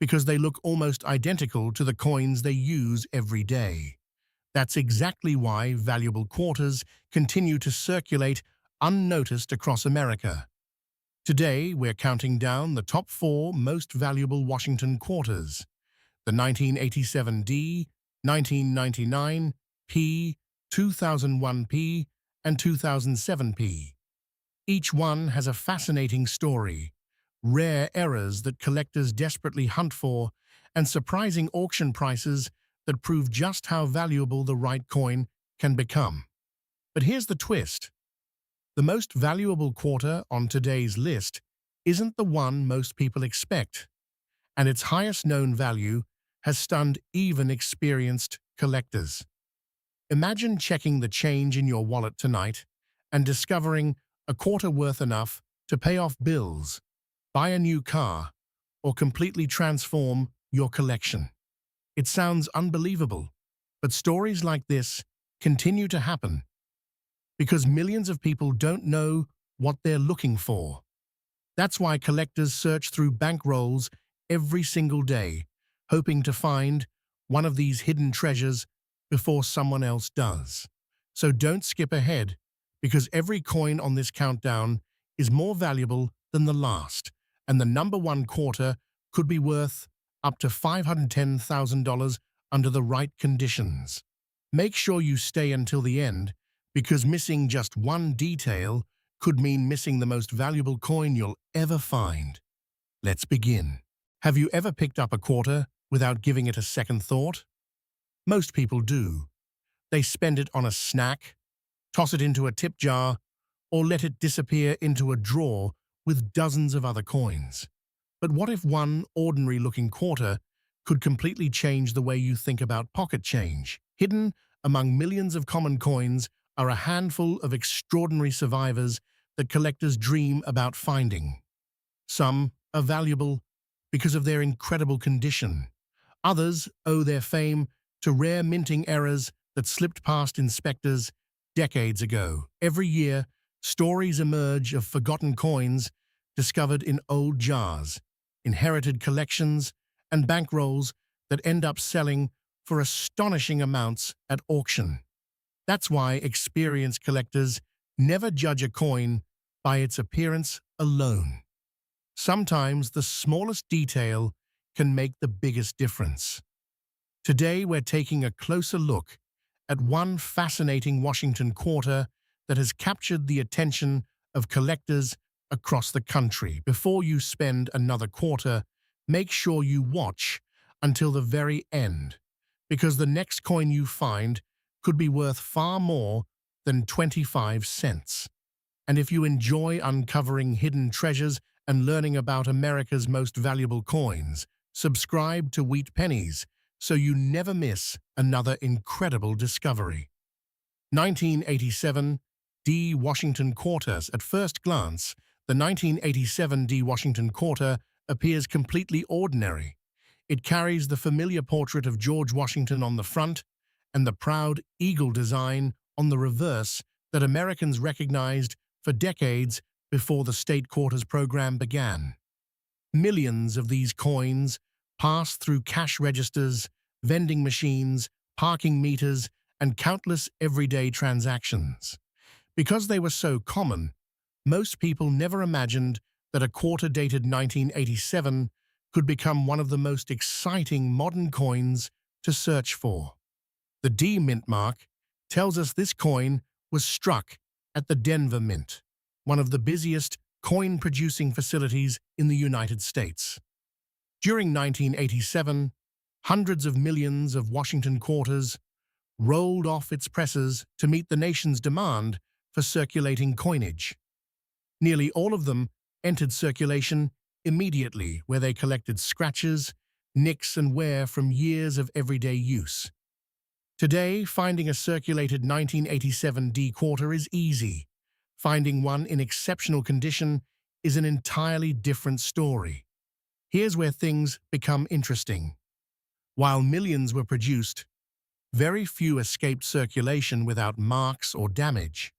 because they look almost identical to the coins they use every day. That's exactly why valuable quarters continue to circulate unnoticed across America. Today, we're counting down the top 4 most valuable Washington quarters: the 1987 D, 1999 P, 2001 P, and 2007 P. Each one has a fascinating story, rare errors that collectors desperately hunt for, and surprising auction prices that prove just how valuable the right coin can become. But here's the twist. The most valuable quarter on today's list isn't the one most people expect, and its highest known value has stunned even experienced collectors. Imagine checking the change in your wallet tonight and discovering a quarter worth enough to pay off bills, buy a new car, or completely transform your collection. It sounds unbelievable, but stories like this continue to happen because millions of people don't know what they're looking for. That's why collectors search through bankrolls every single day, hoping to find one of these hidden treasures before someone else does. So don't skip ahead, because every coin on this countdown is more valuable than the last, and the number 1 quarter could be worth up to $510,000 under the right conditions. Make sure you stay until the end, because missing just one detail could mean missing the most valuable coin you'll ever find. Let's begin. Have you ever picked up a quarter without giving it a second thought? Most people do. They spend it on a snack, toss it into a tip jar, or let it disappear into a drawer with dozens of other coins. But what if one ordinary-looking quarter could completely change the way you think about pocket change? Hidden among millions of common coins are a handful of extraordinary survivors that collectors dream about finding. Some are valuable because of their incredible condition. Others owe their fame to rare minting errors that slipped past inspectors decades ago. Every year, stories emerge of forgotten coins discovered in old jars, inherited collections, and bankrolls that end up selling for astonishing amounts at auction. That's why experienced collectors never judge a coin by its appearance alone. Sometimes the smallest detail can make the biggest difference. Today, we're taking a closer look at one fascinating Washington quarter that has captured the attention of collectors across the country. Before you spend another quarter, make sure you watch until the very end, because the next coin you find could be worth far more than 25 cents. And if you enjoy uncovering hidden treasures and learning about America's most valuable coins, subscribe to Wheat Pennies so you never miss another incredible discovery. 1987 D. Washington Quarters. At first glance, the 1987 D. Washington Quarter appears completely ordinary. It carries the familiar portrait of George Washington on the front and the proud eagle design on the reverse that Americans recognized for decades before the state quarters program began. Millions of these coins pass through cash registers, vending machines, parking meters, and countless everyday transactions. Because they were so common, most people never imagined that a quarter dated 1987 could become one of the most exciting modern coins to search for. The D mint mark tells us this coin was struck at the Denver Mint, one of the busiest coin-producing facilities in the United States. During 1987, hundreds of millions of Washington quarters rolled off its presses to meet the nation's demand for circulating coinage. Nearly all of them entered circulation immediately, where they collected scratches, nicks, and wear from years of everyday use. Today, finding a circulated 1987 D quarter is easy. Finding one in exceptional condition is an entirely different story. Here's where things become interesting. While millions were produced, very few escaped circulation without marks or damage.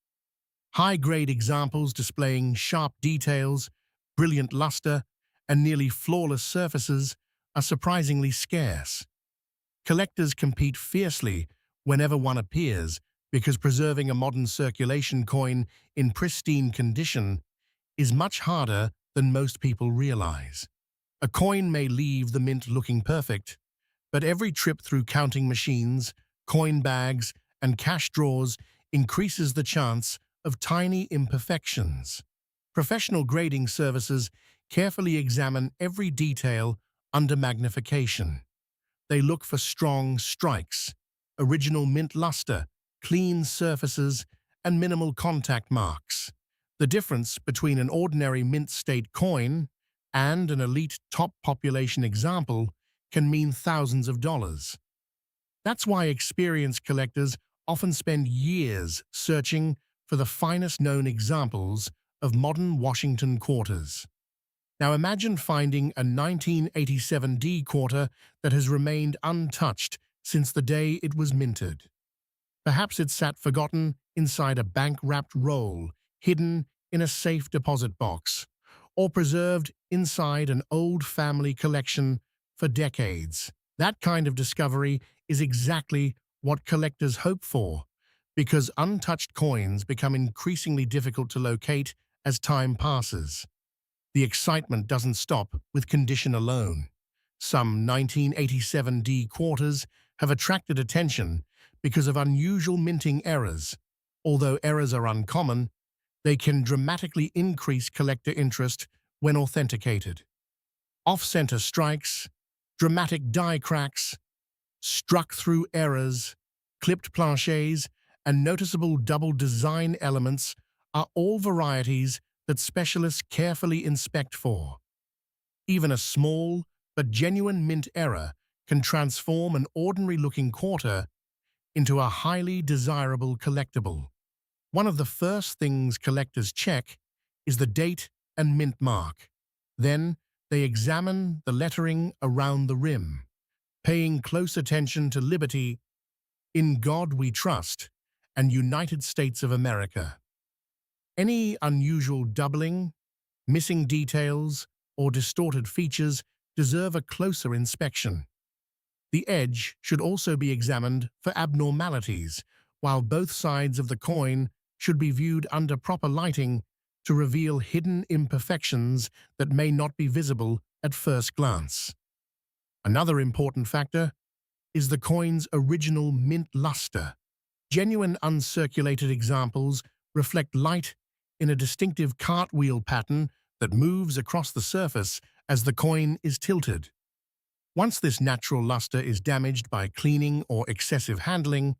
High-grade examples displaying sharp details, brilliant luster, and nearly flawless surfaces are surprisingly scarce. Collectors compete fiercely whenever one appears because preserving a modern circulation coin in pristine condition is much harder than most people realize. A coin may leave the mint looking perfect, but every trip through counting machines, coin bags, and cash drawers increases the chance of tiny imperfections. Professional grading services carefully examine every detail under magnification. They look for strong strikes, original mint luster, clean surfaces, and minimal contact marks. The difference between an ordinary mint state coin and an elite top population example can mean thousands of dollars. That's why experienced collectors often spend years searching for the finest known examples of modern Washington quarters. Now imagine finding a 1987 D quarter that has remained untouched since the day it was minted. Perhaps it sat forgotten inside a bank-wrapped roll, hidden in a safe deposit box, or preserved inside an old family collection for decades. That kind of discovery is exactly what collectors hope for, because untouched coins become increasingly difficult to locate as time passes. The excitement doesn't stop with condition alone. Some 1987 D quarters have attracted attention because of unusual minting errors. Although errors are uncommon, they can dramatically increase collector interest when authenticated. Off-center strikes, dramatic die cracks, struck-through errors, clipped planchets, and noticeable double design elements are all varieties that specialists carefully inspect for. Even a small but genuine mint error can transform an ordinary-looking quarter into a highly desirable collectible. One of the first things collectors check is the date and mint mark. Then they examine the lettering around the rim, paying close attention to Liberty, In God We Trust, and United States of America. Any unusual doubling, missing details, or distorted features deserve a closer inspection. The edge should also be examined for abnormalities, while both sides of the coin should be viewed under proper lighting to reveal hidden imperfections that may not be visible at first glance. Another important factor is the coin's original mint luster. Genuine uncirculated examples reflect light in a distinctive cartwheel pattern that moves across the surface as the coin is tilted. Once this natural luster is damaged by cleaning or excessive handling,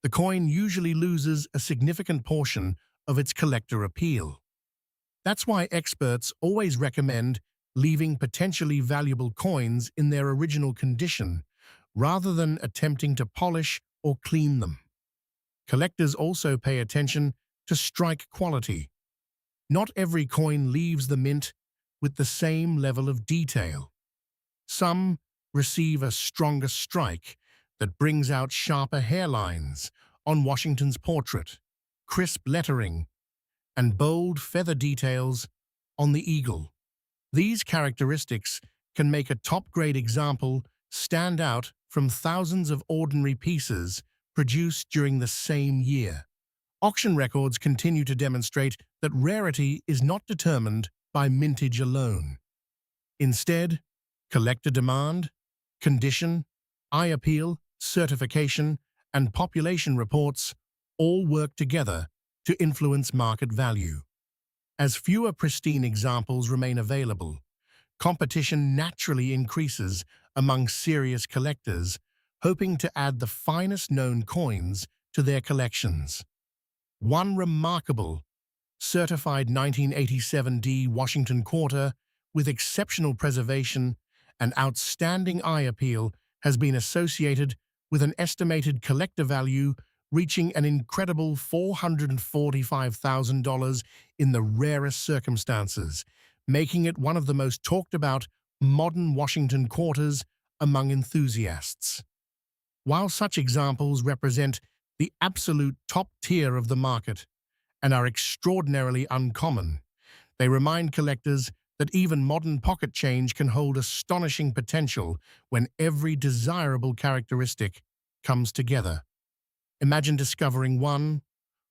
the coin usually loses a significant portion of its collector appeal. That's why experts always recommend leaving potentially valuable coins in their original condition rather than attempting to polish or clean them. Collectors also pay attention to strike quality. Not every coin leaves the mint with the same level of detail. Some receive a stronger strike that brings out sharper hairlines on Washington's portrait, crisp lettering, and bold feather details on the eagle. These characteristics can make a top-grade example stand out from thousands of ordinary pieces produced during the same year. Auction records continue to demonstrate that rarity is not determined by mintage alone. Instead, collector demand, condition, eye appeal, certification, and population reports all work together to influence market value. As fewer pristine examples remain available, competition naturally increases among serious collectors hoping to add the finest known coins to their collections. One remarkable, certified 1987 D Washington quarter with exceptional preservation and outstanding eye appeal has been associated with an estimated collector value reaching an incredible $445,000 in the rarest circumstances, making it one of the most talked about modern Washington quarters among enthusiasts. While such examples represent the absolute top tier of the market and are extraordinarily uncommon, they remind collectors that even modern pocket change can hold astonishing potential when every desirable characteristic comes together. Imagine discovering one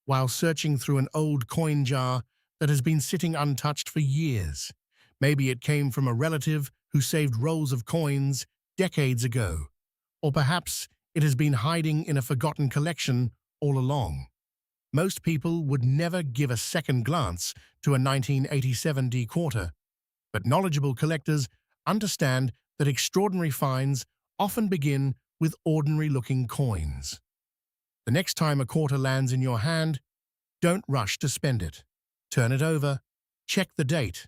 while searching through an old coin jar that has been sitting untouched for years. Maybe it came from a relative who saved rolls of coins decades ago, or perhaps it has been hiding in a forgotten collection all along. Most people would never give a second glance to a 1987 D quarter, but knowledgeable collectors understand that extraordinary finds often begin with ordinary-looking coins. The next time a quarter lands in your hand, don't rush to spend it. Turn it over, check the date,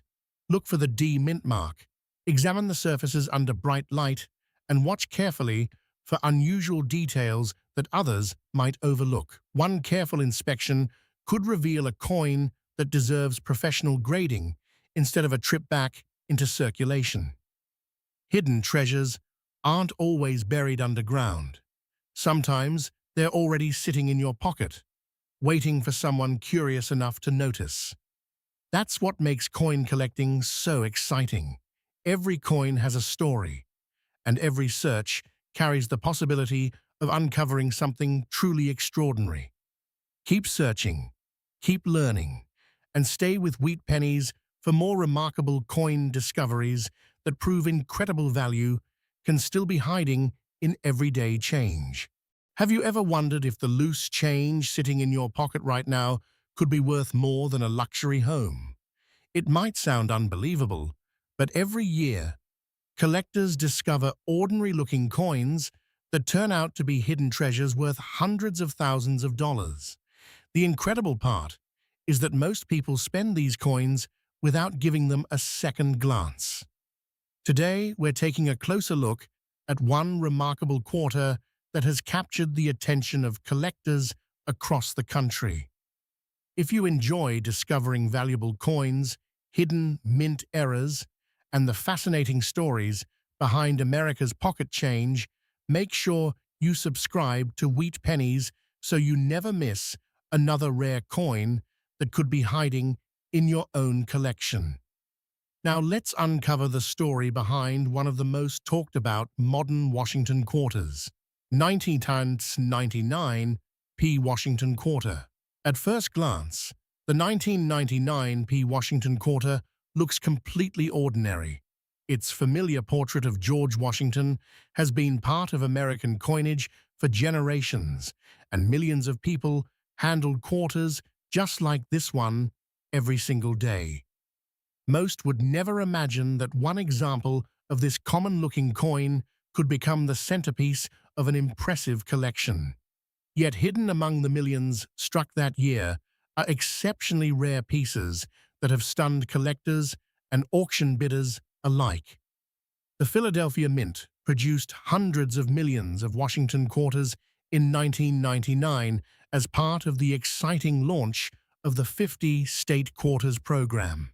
look for the D mint mark, examine the surfaces under bright light, and watch carefully for unusual details that others might overlook. One careful inspection could reveal a coin that deserves professional grading instead of a trip back into circulation. Hidden treasures aren't always buried underground. Sometimes they're already sitting in your pocket, waiting for someone curious enough to notice. That's what makes coin collecting so exciting. Every coin has a story, and every search carries the possibility of uncovering something truly extraordinary. Keep searching, keep learning, and stay with Wheat Pennies for more remarkable coin discoveries that prove incredible value can still be hiding in everyday change. Have you ever wondered if the loose change sitting in your pocket right now could be worth more than a luxury home? It might sound unbelievable, but every year, collectors discover ordinary-looking coins that turn out to be hidden treasures worth hundreds of thousands of dollars. The incredible part is that most people spend these coins without giving them a second glance. Today, we're taking a closer look at one remarkable quarter that has captured the attention of collectors across the country. If you enjoy discovering valuable coins, hidden mint errors, and the fascinating stories behind America's pocket change, make sure you subscribe to Wheat Pennies so you never miss another rare coin that could be hiding in your own collection. Now let's uncover the story behind one of the most talked about modern Washington quarters, 1999 P. Washington Quarter. At first glance, the 1999 P. Washington Quarter looks completely ordinary. Its familiar portrait of George Washington has been part of American coinage for generations, and millions of people handled quarters just like this one every single day. Most would never imagine that one example of this common-looking coin could become the centerpiece of an impressive collection. Yet hidden among the millions struck that year are exceptionally rare pieces that have stunned collectors and auction bidders alike. The Philadelphia Mint produced hundreds of millions of Washington quarters in 1999 as part of the exciting launch of the 50 State Quarters program.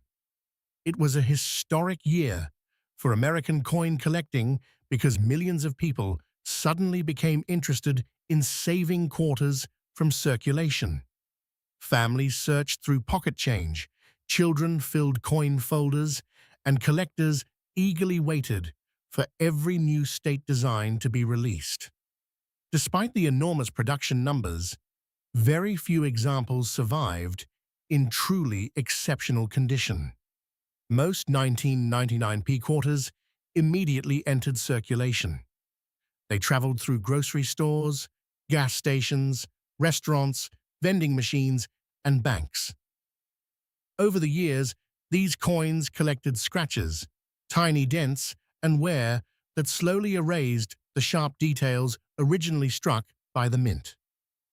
It was a historic year for American coin collecting because millions of people suddenly became interested in saving quarters from circulation. Families searched through pocket change, children filled coin folders, and collectors eagerly waited for every new state design to be released. Despite the enormous production numbers, very few examples survived in truly exceptional condition. Most 1999 P quarters immediately entered circulation. They traveled through grocery stores, gas stations, restaurants, vending machines, and banks. Over the years, these coins collected scratches, tiny dents, and wear that slowly erased the sharp details originally struck by the mint.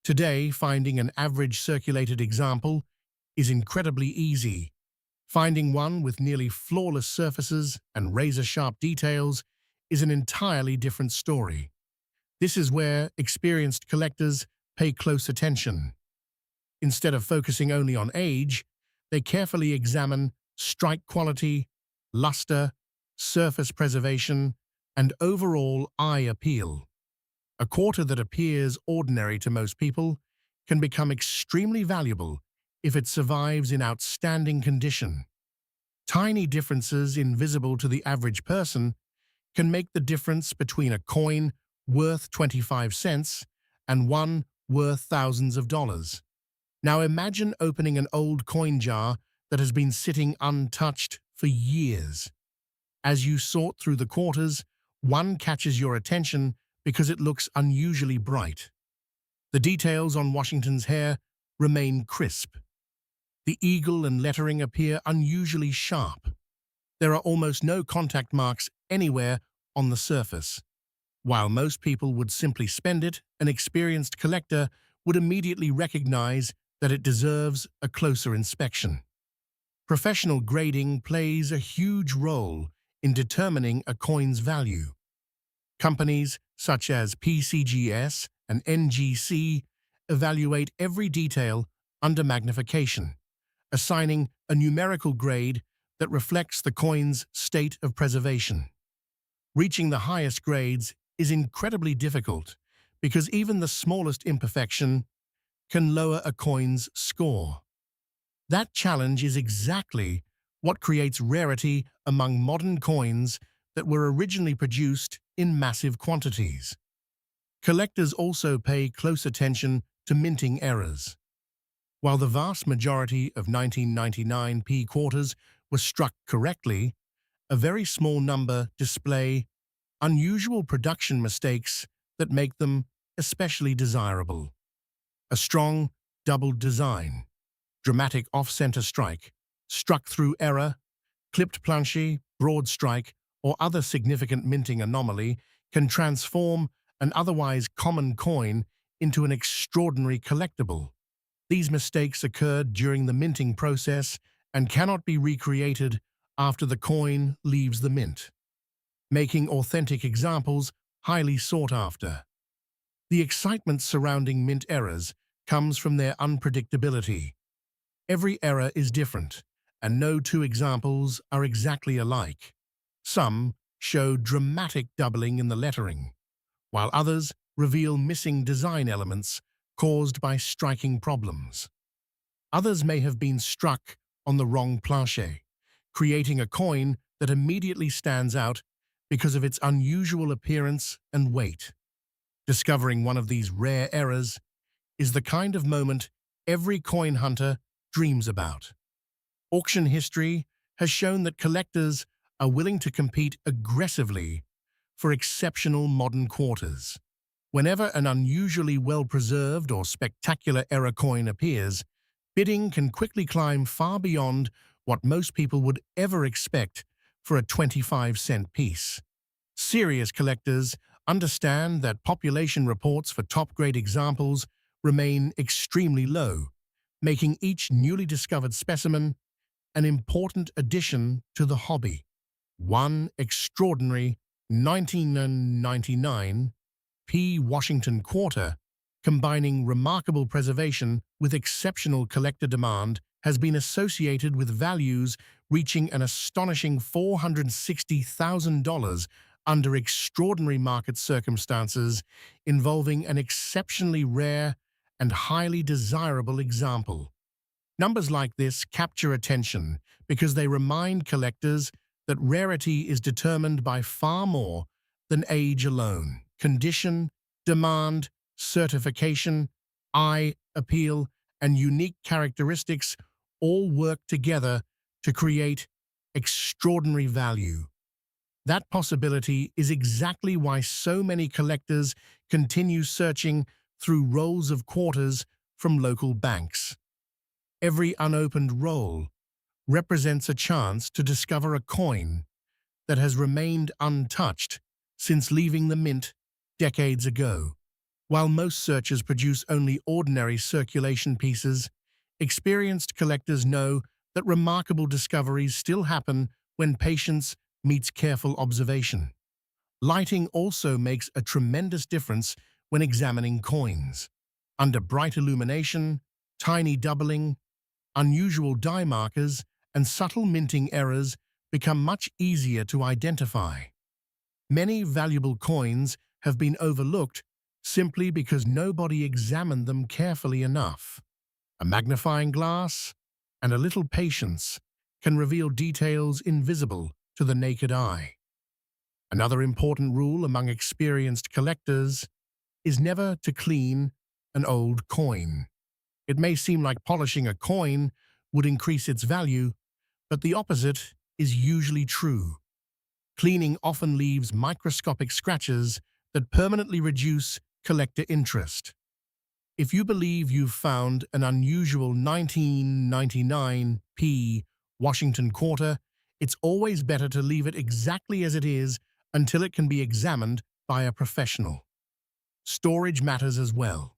Today, finding an average circulated example is incredibly easy. Finding one with nearly flawless surfaces and razor-sharp details is an entirely different story. This is where experienced collectors pay close attention. Instead of focusing only on age, they carefully examine strike quality, luster, surface preservation, and overall eye appeal. A quarter that appears ordinary to most people can become extremely valuable if it survives in outstanding condition. Tiny differences invisible to the average person can make the difference between a coin worth 25 cents and one worth thousands of dollars. Now imagine opening an old coin jar that has been sitting untouched for years. As you sort through the quarters, one catches your attention because it looks unusually bright. The details on Washington's hair remain crisp. The eagle and lettering appear unusually sharp. There are almost no contact marks anywhere on the surface. While most people would simply spend it, an experienced collector would immediately recognize that it deserves a closer inspection. Professional grading plays a huge role in determining a coin's value. Companies such as PCGS and NGC evaluate every detail under magnification, assigning a numerical grade that reflects the coin's state of preservation. Reaching the highest grades is incredibly difficult because even the smallest imperfection can lower a coin's score. That challenge is exactly what creates rarity among modern coins that were originally produced in massive quantities. Collectors also pay close attention to minting errors. While the vast majority of 1999 P quarters were struck correctly, a very small number display unusual production mistakes that make them especially desirable. A strong, doubled design, dramatic off-center strike, struck through error, clipped planche, broad strike, or other significant minting anomaly can transform an otherwise common coin into an extraordinary collectible. These mistakes occurred during the minting process and cannot be recreated after the coin leaves the mint, making authentic examples highly sought after. The excitement surrounding mint errors comes from their unpredictability. Every error is different, and no two examples are exactly alike. Some show dramatic doubling in the lettering, while others reveal missing design elements caused by striking problems. Others may have been struck on the wrong planche, creating a coin that immediately stands out because of its unusual appearance and weight. Discovering one of these rare errors is the kind of moment every coin hunter dreams about. Auction history has shown that collectors are willing to compete aggressively for exceptional modern quarters. Whenever an unusually well-preserved or spectacular error coin appears, bidding can quickly climb far beyond what most people would ever expect for a 25-cent piece. Serious collectors understand that population reports for top-grade examples remain extremely low, making each newly discovered specimen an important addition to the hobby. One extraordinary 1999 P. Washington quarter, combining remarkable preservation with exceptional collector demand, has been associated with values reaching an astonishing $460,000 under extraordinary market circumstances, involving an exceptionally rare and highly desirable example. Numbers like this capture attention because they remind collectors that rarity is determined by far more than age alone. Condition, demand, certification, eye appeal, and unique characteristics all work together to create extraordinary value. That possibility is exactly why so many collectors continue searching through rolls of quarters from local banks. Every unopened roll represents a chance to discover a coin that has remained untouched since leaving the mint decades ago. While most searchers produce only ordinary circulation pieces, experienced collectors know that remarkable discoveries still happen when patience meets careful observation. Lighting also makes a tremendous difference when examining coins. Under bright illumination, tiny doubling, unusual die markers, and subtle minting errors become much easier to identify. Many valuable coins have been overlooked simply because nobody examined them carefully enough. A magnifying glass and a little patience can reveal details invisible to the naked eye. Another important rule among experienced collectors is never to clean an old coin. It may seem like polishing a coin would increase its value, but the opposite is usually true. Cleaning often leaves microscopic scratches that permanently reduce collector interest. If you believe you've found an unusual 1999p Washington quarter, it's always better to leave it exactly as it is until it can be examined by a professional. Storage matters as well.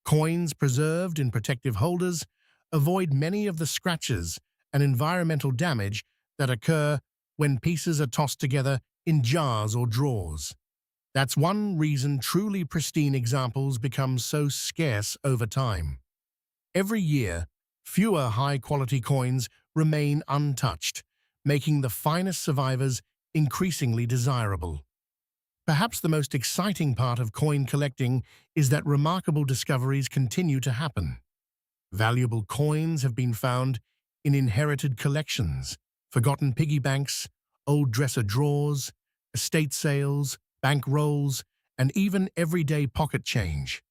Coins preserved in protective holders avoid many of the scratches and environmental damage that occur when pieces are tossed together in jars or drawers. That's one reason truly pristine examples become so scarce over time. Every year, fewer high-quality coins remain untouched, making the finest survivors increasingly desirable. Perhaps the most exciting part of coin collecting is that remarkable discoveries continue to happen. Valuable coins have been found in inherited collections, forgotten piggy banks, old dresser drawers, estate sales, bank rolls, and even everyday pocket change.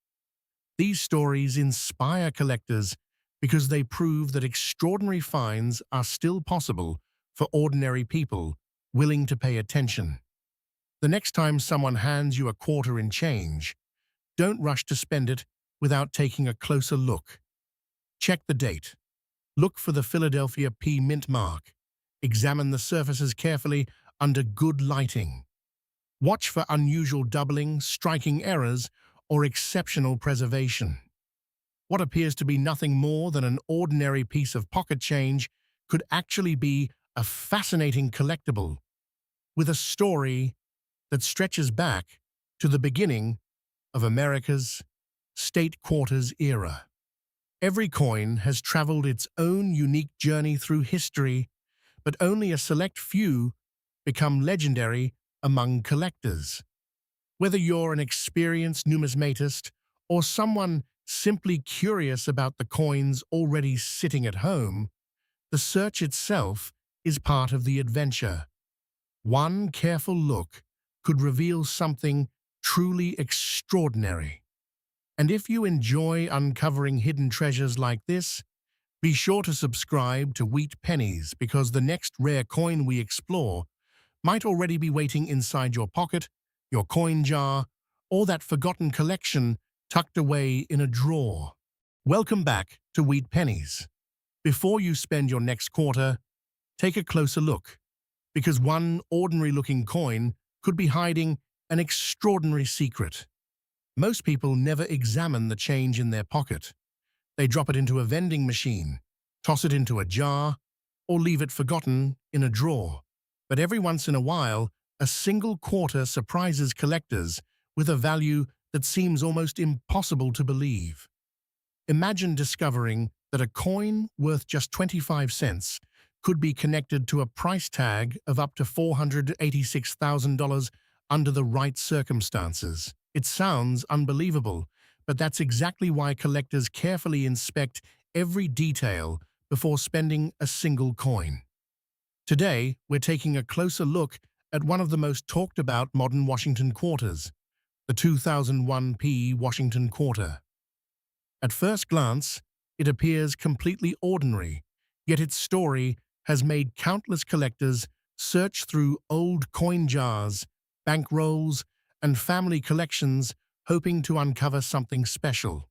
These stories inspire collectors because they prove that extraordinary finds are still possible for ordinary people willing to pay attention. The next time someone hands you a quarter in change, don't rush to spend it without taking a closer look. Check the date. Look for the Philadelphia P mint mark. Examine the surfaces carefully under good lighting. Watch for unusual doubling, striking errors, or exceptional preservation. What appears to be nothing more than an ordinary piece of pocket change could actually be a fascinating collectible with a story that stretches back to the beginning of America's state quarters era. Every coin has traveled its own unique journey through history, but only a select few become legendary among collectors. Whether you're an experienced numismatist or someone simply curious about the coins already sitting at home, the search itself is part of the adventure. One careful look could reveal something truly extraordinary. And if you enjoy uncovering hidden treasures like this, be sure to subscribe to Wheat Pennies because the next rare coin we explore might already be waiting inside your pocket, your coin jar, or that forgotten collection tucked away in a drawer. Welcome back to Wheat Pennies. Before you spend your next quarter, take a closer look, because one ordinary-looking coin could be hiding an extraordinary secret. Most people never examine the change in their pocket. They drop it into a vending machine, toss it into a jar, or leave it forgotten in a drawer. But every once in a while, a single quarter surprises collectors with a value that seems almost impossible to believe. Imagine discovering that a coin worth just 25 cents could be connected to a price tag of up to $486,000 under the right circumstances. It sounds unbelievable, but that's exactly why collectors carefully inspect every detail before spending a single coin. Today, we're taking a closer look at one of the most talked about modern Washington quarters, the 2001p Washington quarter. At first glance, it appears completely ordinary, yet its story has made countless collectors search through old coin jars, bank rolls, and family collections hoping to uncover something special.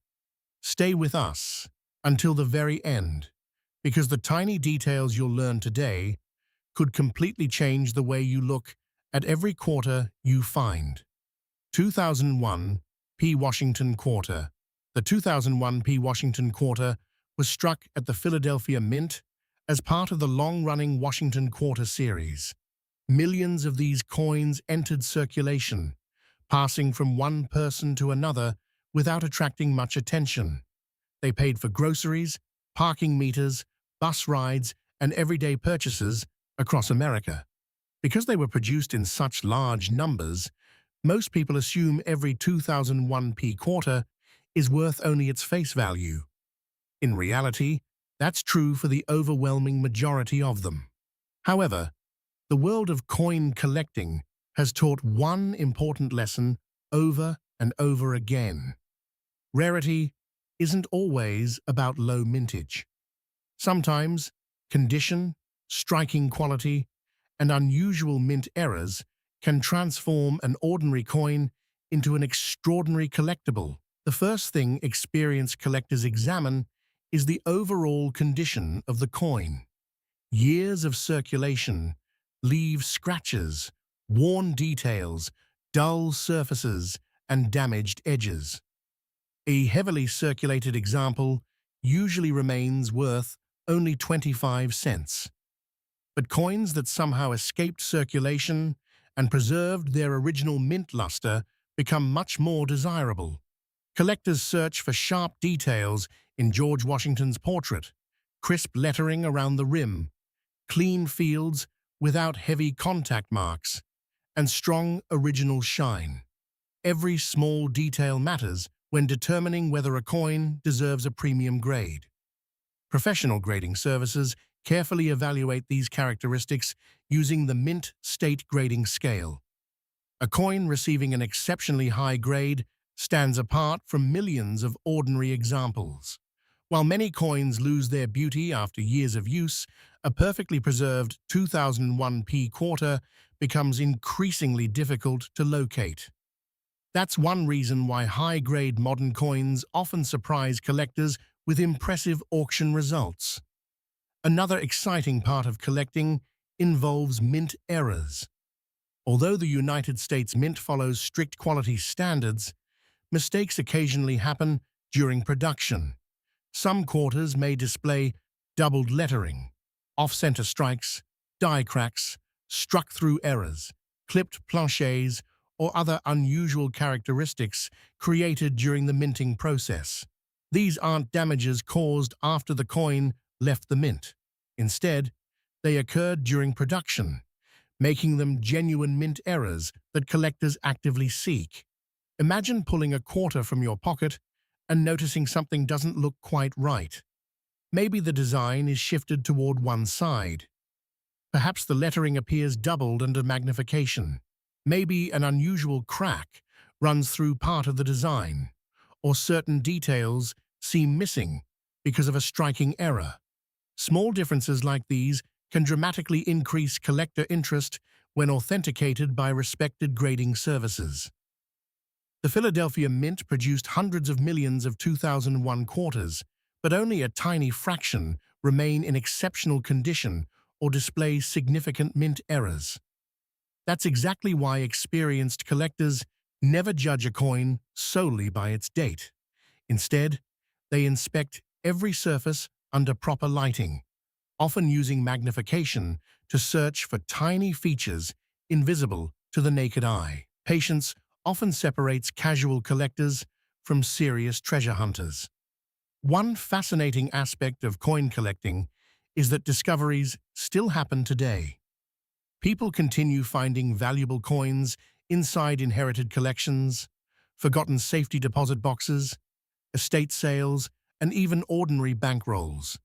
Stay with us until the very end, because the tiny details you'll learn today could completely change the way you look at every quarter you find. 2001 P. Washington Quarter. The 2001 P. Washington Quarter was struck at the Philadelphia Mint as part of the long-running Washington Quarter series. Millions of these coins entered circulation, passing from one person to another without attracting much attention. They paid for groceries, parking meters, bus rides, and everyday purchases across America. Because they were produced in such large numbers, most people assume every 2001p quarter is worth only its face value. In reality, That's true for the overwhelming majority of them. However, the world of coin collecting has taught one important lesson over and over again. Rarity isn't always about low mintage. Sometimes condition, striking quality, and unusual mint errors can transform an ordinary coin into an extraordinary collectible. The first thing experienced collectors examine is the overall condition of the coin. Years of circulation leave scratches, worn details, dull surfaces, and damaged edges. A heavily circulated example usually remains worth only 25 cents. But coins that somehow escaped circulation and preserved their original mint luster become much more desirable. Collectors search for sharp details in George Washington's portrait, crisp lettering around the rim, clean fields without heavy contact marks, and strong original shine. Every small detail matters when determining whether a coin deserves a premium grade. Professional grading services carefully evaluate these characteristics using the Mint State Grading Scale. A coin receiving an exceptionally high grade stands apart from millions of ordinary examples. While many coins lose their beauty after years of use, a perfectly preserved 2001p quarter becomes increasingly difficult to locate. That's one reason why high-grade modern coins often surprise collectors with impressive auction results. Another exciting part of collecting involves mint errors. Although the United States Mint follows strict quality standards, mistakes occasionally happen during production. Some quarters may display doubled lettering, off-center strikes, die cracks, struck-through errors, clipped planchets, or other unusual characteristics created during the minting process. These aren't damages caused after the coin left the mint. Instead, they occurred during production, making them genuine mint errors that collectors actively seek. Imagine pulling a quarter from your pocket and noticing something doesn't look quite right. Maybe the design is shifted toward one side. Perhaps the lettering appears doubled under magnification. Maybe an unusual crack runs through part of the design, or certain details seem missing because of a striking error. Small differences like these can dramatically increase collector interest when authenticated by respected grading services. The Philadelphia Mint produced hundreds of millions of 2001 quarters, but only a tiny fraction remain in exceptional condition or display significant mint errors. That's exactly why experienced collectors never judge a coin solely by its date. Instead, they inspect every surface under proper lighting, often using magnification to search for tiny features invisible to the naked eye. Patience often separates casual collectors from serious treasure hunters. One fascinating aspect of coin collecting is that discoveries still happen today. People continue finding valuable coins inside inherited collections, forgotten safety deposit boxes, estate sales, and even ordinary bankrolls.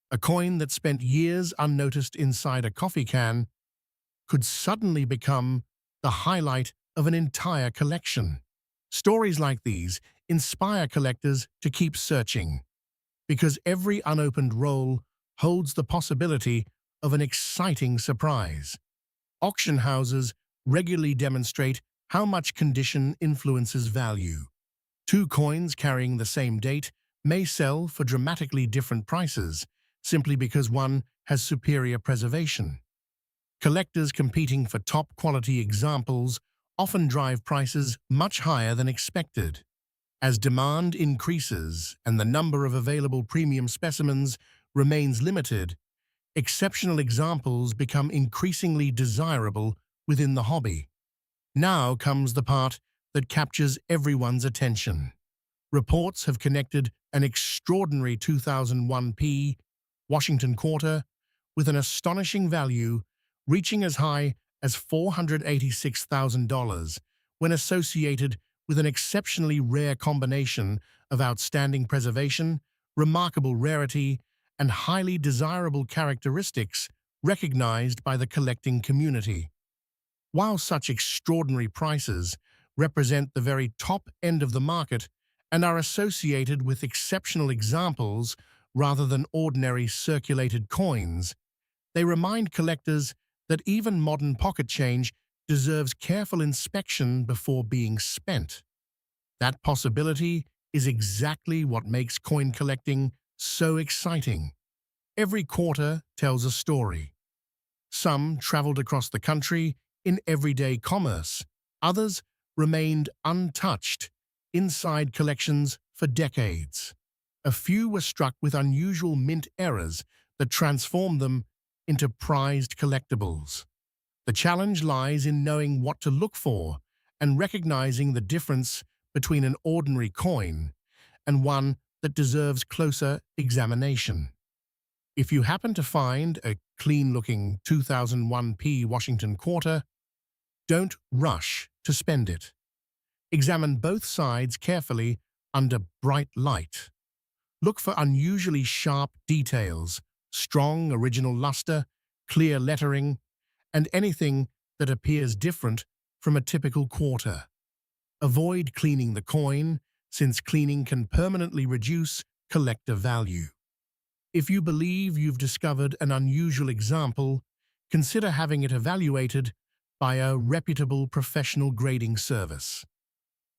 A coin that spent years unnoticed inside a coffee can could suddenly become the highlight of an entire collection. Stories like these inspire collectors to keep searching, because every unopened roll holds the possibility of an exciting surprise. Auction houses regularly demonstrate how much condition influences value. Two coins carrying the same date may sell for dramatically different prices simply because one has superior preservation. Collectors competing for top-quality examples often drive prices much higher than expected. As demand increases and the number of available premium specimens remains limited, exceptional examples become increasingly desirable within the hobby. Now comes the part that captures everyone's attention. Reports have connected an extraordinary 2001p Washington quarter with an astonishing value reaching as high as $486,000 when associated with an exceptionally rare combination of outstanding preservation, remarkable rarity, and highly desirable characteristics recognized by the collecting community. While such extraordinary prices represent the very top end of the market and are associated with exceptional examples rather than ordinary circulated coins, they remind collectors that even modern pocket change deserves careful inspection before being spent. That possibility is exactly what makes coin collecting so exciting. Every quarter tells a story. Some traveled across the country in everyday commerce. Others remained untouched inside collections for decades. A few were struck with unusual mint errors that transformed them into prized collectibles. The challenge lies in knowing what to look for and recognizing the difference between an ordinary coin and one that deserves closer examination. If you happen to find a clean-looking 2001p Washington quarter, don't rush to spend it. Examine both sides carefully under bright light. Look for unusually sharp details, strong original luster, clear lettering, and anything that appears different from a typical quarter. Avoid cleaning the coin, since cleaning can permanently reduce collector value. If you believe you've discovered an unusual example, consider having it evaluated by a reputable professional grading service.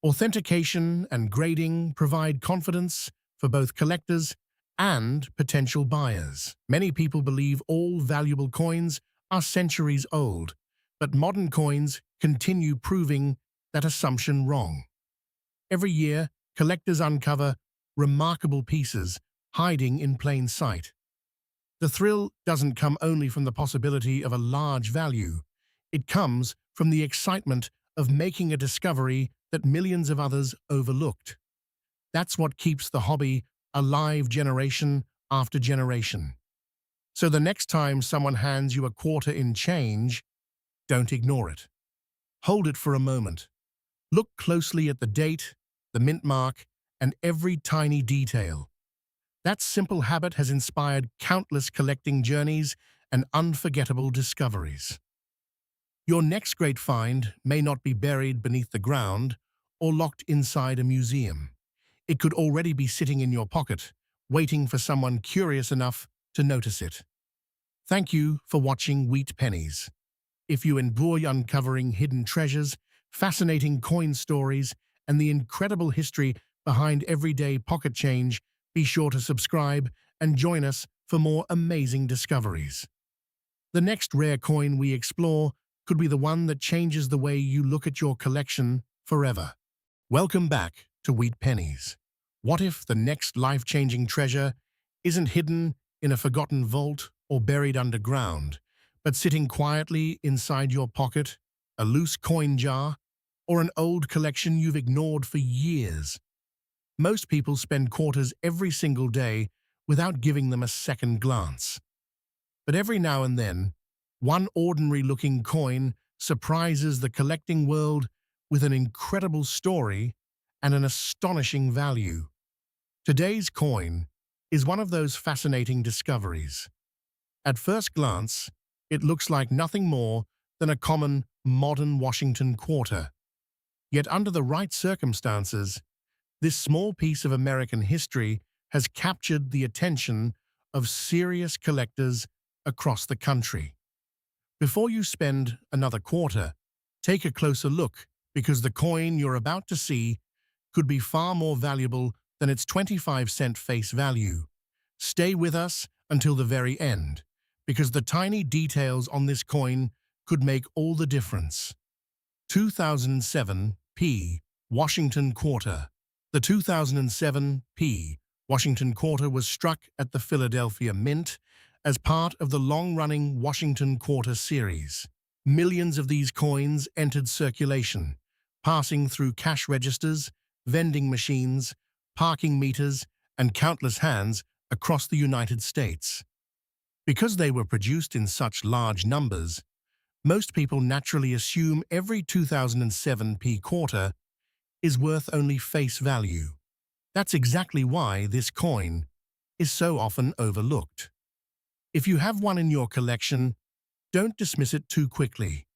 Authentication and grading provide confidence for both collectors and potential buyers. Many people believe all valuable coins are centuries old, but modern coins continue proving that assumption wrong. Every year, collectors uncover remarkable pieces hiding in plain sight. The thrill doesn't come only from the possibility of a large value. It comes from the excitement of making a discovery that millions of others overlooked. That's what keeps the hobby alive generation after generation. So the next time someone hands you a quarter in change, don't ignore it. Hold it for a moment. Look closely at the date, the mint mark, and every tiny detail. That simple habit has inspired countless collecting journeys and unforgettable discoveries. Your next great find may not be buried beneath the ground or locked inside a museum. It could already be sitting in your pocket, waiting for someone curious enough to notice it. Thank you for watching Wheat Pennies. If you enjoy uncovering hidden treasures, fascinating coin stories, and the incredible history behind everyday pocket change, be sure to subscribe and join us for more amazing discoveries. The next rare coin we explore could be the one that changes the way you look at your collection forever. Welcome back to Wheat Pennies. What if the next life-changing treasure isn't hidden in a forgotten vault or buried underground, but sitting quietly inside your pocket, a loose coin jar, or an old collection you've ignored for years? Most people spend quarters every single day without giving them a second glance. But every now and then, one ordinary-looking coin surprises the collecting world with an incredible story and an astonishing value. Today's coin is one of those fascinating discoveries. At first glance, it looks like nothing more than a common modern Washington quarter. Yet under the right circumstances, this small piece of American history has captured the attention of serious collectors across the country. Before you spend another quarter, take a closer look, because the coin you're about to see could be far more valuable than its 25-cent face value. Stay with us until the very end, because the tiny details on this coin could make all the difference. 2007 P. Washington Quarter. The 2007 P. Washington Quarter was struck at the Philadelphia Mint as part of the long-running Washington Quarter series. Millions of these coins entered circulation, passing through cash registers, vending machines, parking meters, and countless hands across the United States. Because they were produced in such large numbers, most people naturally assume every 2007 P quarter is worth only face value. That's exactly why this coin is so often overlooked. If you have one in your collection, don't dismiss it too quickly.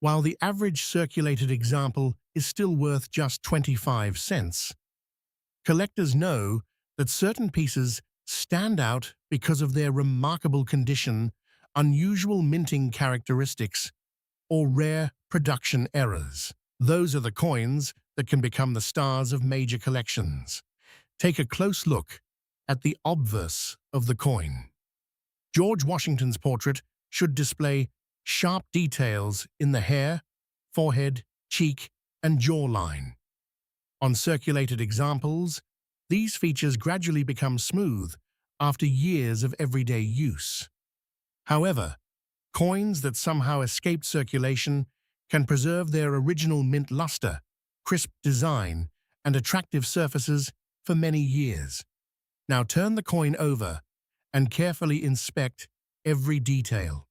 While the average circulated example is still worth just 25 cents, collectors know that certain pieces stand out because of their remarkable condition, unusual minting characteristics, or rare production errors. Those are the coins that can become the stars of major collections. Take a close look at the obverse of the coin. George Washington's portrait should display sharp details in the hair, forehead, cheek, and jawline. On circulated examples, these features gradually become smooth after years of everyday use. However, coins that somehow escaped circulation can preserve their original mint luster, crisp design, and attractive surfaces for many years. Now turn the coin over and carefully inspect every detail.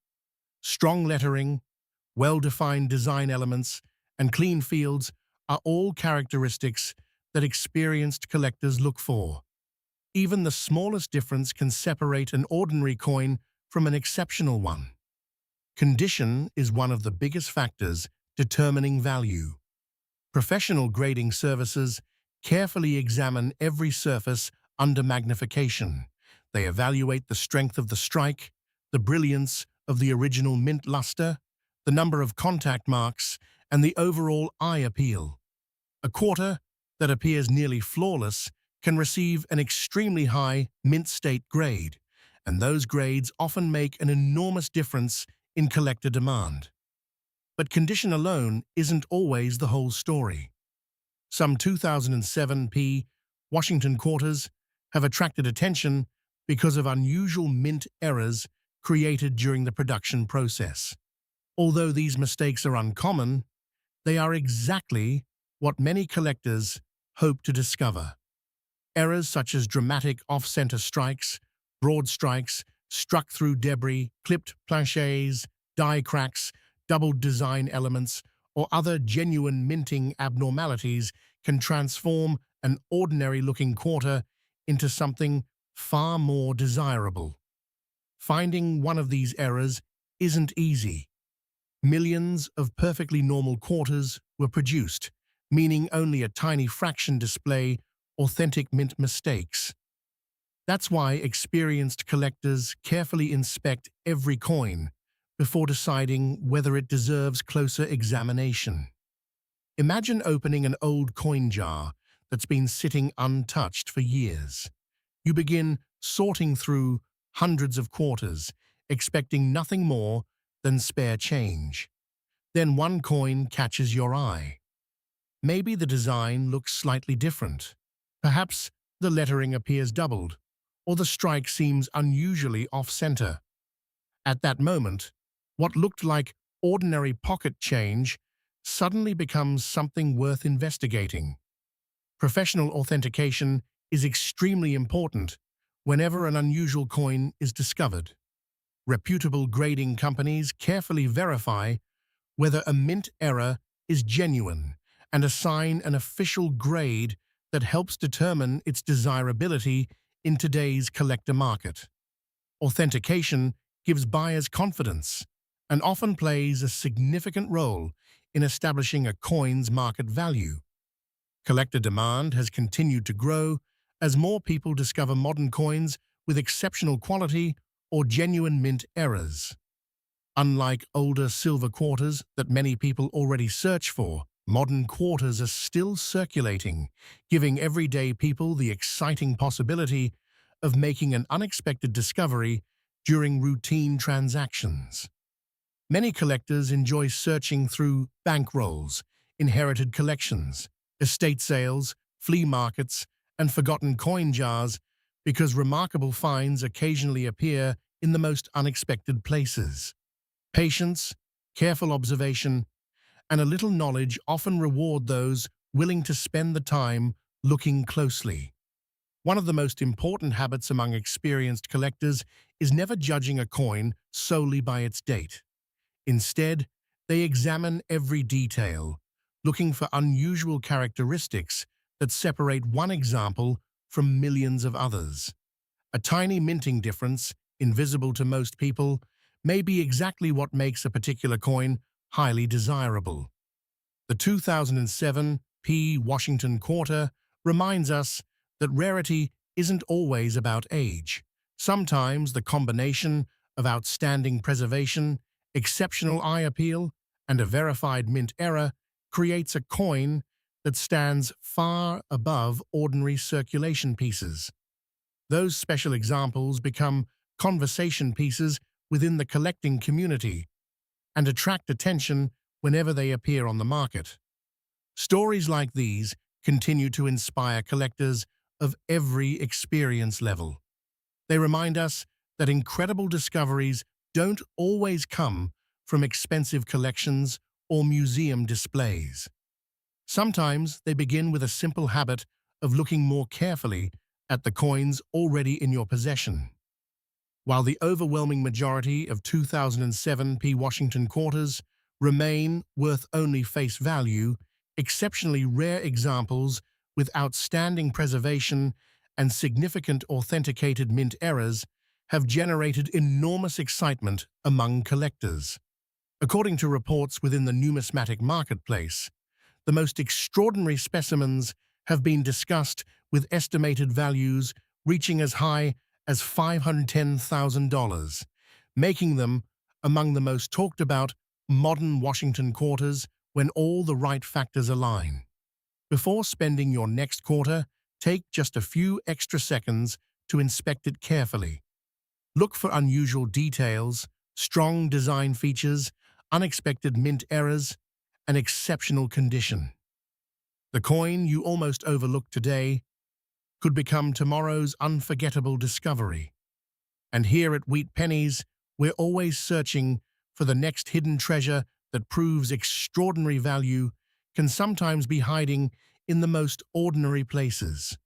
Strong lettering, well-defined design elements, and clean fields are all characteristics that experienced collectors look for. Even the smallest difference can separate an ordinary coin from an exceptional one. Condition is one of the biggest factors determining value. Professional grading services carefully examine every surface under magnification. They evaluate the strength of the strike, the brilliance of the original mint luster, the number of contact marks, and the overall eye appeal. A quarter that appears nearly flawless can receive an extremely high mint state grade, and those grades often make an enormous difference in collector demand. But condition alone isn't always the whole story. Some 2007 Washington quarters have attracted attention because of unusual mint errors created during the production process. Although these mistakes are uncommon, they are exactly what many collectors hope to discover. Errors such as dramatic off-center strikes, broad strikes, struck through debris, clipped planchets, die cracks, doubled design elements, or other genuine minting abnormalities can transform an ordinary-looking quarter into something far more desirable. Finding one of these errors isn't easy. Millions of perfectly normal quarters were produced, meaning only a tiny fraction display authentic mint mistakes. That's why experienced collectors carefully inspect every coin before deciding whether it deserves closer examination. Imagine opening an old coin jar that's been sitting untouched for years. You begin sorting through hundreds of quarters, expecting nothing more than spare change. Then one coin catches your eye. Maybe the design looks slightly different. Perhaps the lettering appears doubled, or the strike seems unusually off-center. At that moment, what looked like ordinary pocket change suddenly becomes something worth investigating. Professional authentication is extremely important whenever an unusual coin is discovered. Reputable grading companies carefully verify whether a mint error is genuine and assign an official grade that helps determine its desirability in today's collector market. Authentication gives buyers confidence and often plays a significant role in establishing a coin's market value. Collector demand has continued to grow as more people discover modern coins with exceptional quality or genuine mint errors. Unlike older silver quarters that many people already search for, modern quarters are still circulating, giving everyday people the exciting possibility of making an unexpected discovery during routine transactions. Many collectors enjoy searching through bankrolls, inherited collections, estate sales, flea markets, and forgotten coin jars because remarkable finds occasionally appear in the most unexpected places. Patience, careful observation, and a little knowledge often reward those willing to spend the time looking closely. One of the most important habits among experienced collectors is never judging a coin solely by its date. Instead, they examine every detail, looking for unusual characteristics that separate one example from millions of others. A tiny minting difference, invisible to most people, may be exactly what makes a particular coin highly desirable. The 2007 P. Washington Quarter reminds us that rarity isn't always about age. Sometimes the combination of outstanding preservation, exceptional eye appeal, and a verified mint error creates a coin that stands far above ordinary circulation pieces. Those special examples become conversation pieces within the collecting community and attract attention whenever they appear on the market. Stories like these continue to inspire collectors of every experience level. They remind us that incredible discoveries don't always come from expensive collections or museum displays. Sometimes they begin with a simple habit of looking more carefully at the coins already in your possession. While the overwhelming majority of 2007 P. Washington quarters remain worth only face value, exceptionally rare examples with outstanding preservation and significant authenticated mint errors have generated enormous excitement among collectors. According to reports within the numismatic marketplace, the most extraordinary specimens have been discussed with estimated values reaching as high as $510,000, making them among the most talked about modern Washington quarters when all the right factors align. Before spending your next quarter, take just a few extra seconds to inspect it carefully. Look for unusual details, strong design features, unexpected mint errors, and exceptional condition. The coin you almost overlooked today could become tomorrow's unforgettable discovery. And here at Wheat Pennies, we're always searching for the next hidden treasure that proves extraordinary value can sometimes be hiding in the most ordinary places.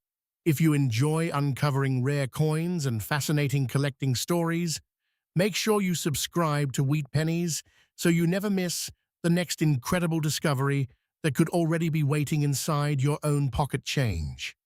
If you enjoy uncovering rare coins and fascinating collecting stories, make sure you subscribe to Wheat Pennies so you never miss the next incredible discovery that could already be waiting inside your own pocket change.